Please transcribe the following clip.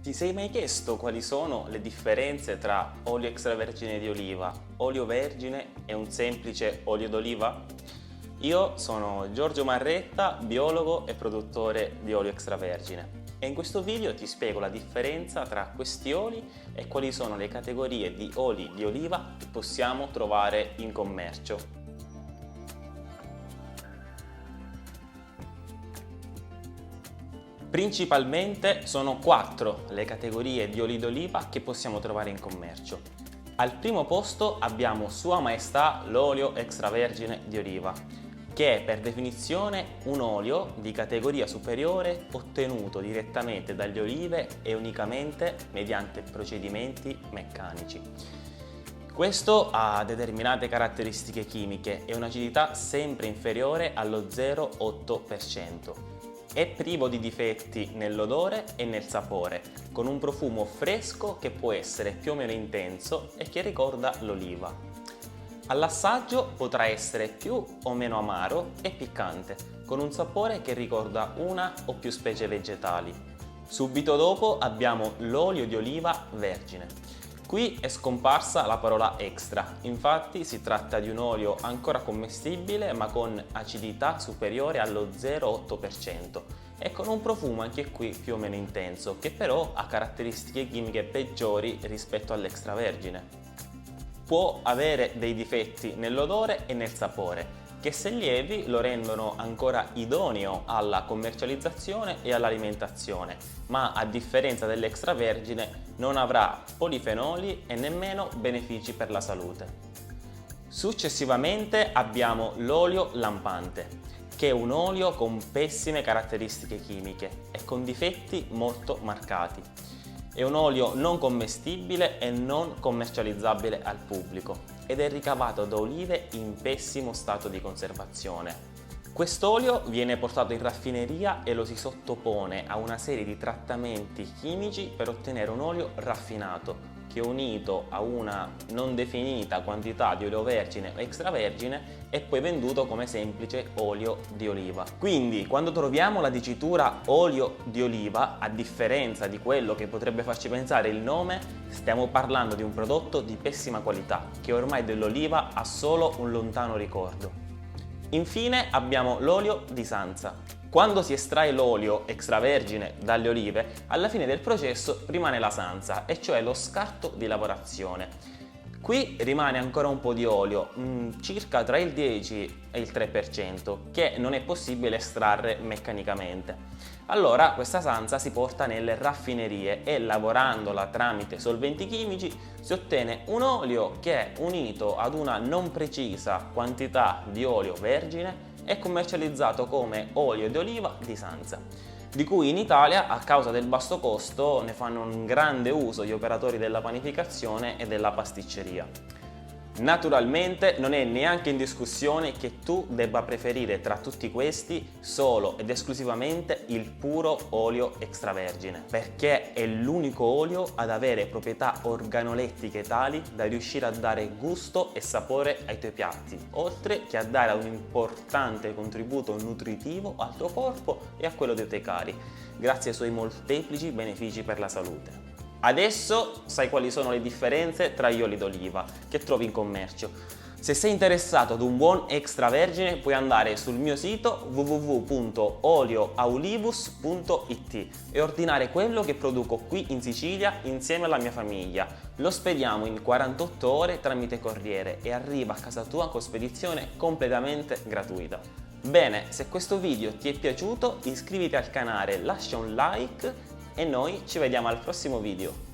Ti sei mai chiesto quali sono le differenze tra olio extravergine di oliva, olio vergine e un semplice olio d'oliva? Io sono Giorgio Marretta, biologo e produttore di olio extravergine e in questo video ti spiego la differenza tra questi oli e quali sono le categorie di oli di oliva che possiamo trovare in commercio. Principalmente sono 4 le categorie di oli d'oliva che possiamo trovare in commercio. Al primo posto abbiamo Sua Maestà l'olio extravergine di oliva, che è per definizione un olio di categoria superiore ottenuto direttamente dalle olive e unicamente mediante procedimenti meccanici. Questo ha determinate caratteristiche chimiche e un'acidità sempre inferiore allo 0,8%. È privo di difetti nell'odore e nel sapore, con un profumo fresco che può essere più o meno intenso e che ricorda l'oliva. All'assaggio potrà essere più o meno amaro e piccante, con un sapore che ricorda una o più specie vegetali. Subito dopo abbiamo l'olio di oliva vergine. Qui è scomparsa la parola extra, infatti si tratta di un olio ancora commestibile ma con acidità superiore allo 0,8% e con un profumo anche qui più o meno intenso, che però ha caratteristiche chimiche peggiori rispetto all'extravergine. Può avere dei difetti nell'odore e nel sapore, che se lievi lo rendono ancora idoneo alla commercializzazione e all'alimentazione, ma a differenza dell'extravergine non avrà polifenoli e nemmeno benefici per la salute. Successivamente abbiamo l'olio lampante, che è un olio con pessime caratteristiche chimiche e con difetti molto marcati. È un olio non commestibile e non commercializzabile al pubblico ed è ricavato da olive in pessimo stato di conservazione. Quest'olio viene portato in raffineria e lo si sottopone a una serie di trattamenti chimici per ottenere un olio raffinato che, unito a una non definita quantità di olio vergine o extravergine, è poi venduto come semplice olio di oliva. Quindi quando troviamo la dicitura olio di oliva, a differenza di quello che potrebbe farci pensare il nome, stiamo parlando di un prodotto di pessima qualità che ormai dell'oliva ha solo un lontano ricordo. Infine abbiamo l'olio di Sanza. Quando si estrae l'olio extravergine dalle olive, alla fine del processo rimane la sanza, e cioè lo scarto di lavorazione. Qui rimane ancora un po' di olio, circa tra il 10 e il 3%, che non è possibile estrarre meccanicamente. Allora questa sanza si porta nelle raffinerie e, lavorandola tramite solventi chimici, si ottiene un olio che, unito ad una non precisa quantità di olio vergine, è commercializzato come olio di oliva di Sanza, di cui in Italia, a causa del basso costo, ne fanno un grande uso gli operatori della panificazione e della pasticceria. Naturalmente non è neanche in discussione che tu debba preferire tra tutti questi solo ed esclusivamente il puro olio extravergine, perché è l'unico olio ad avere proprietà organolettiche tali da riuscire a dare gusto e sapore ai tuoi piatti, oltre che a dare un importante contributo nutritivo al tuo corpo e a quello dei tuoi cari, grazie ai suoi molteplici benefici per la salute. Adesso sai quali sono le differenze tra gli oli d'oliva che trovi in commercio. Se sei interessato ad un buon extravergine puoi andare sul mio sito www.olioaulivus.it e ordinare quello che produco qui in Sicilia insieme alla mia famiglia. Lo spediamo in 48 ore tramite corriere e arriva a casa tua con spedizione completamente gratuita. Bene, se questo video ti è piaciuto iscriviti al canale, lascia un like e noi ci vediamo al prossimo video.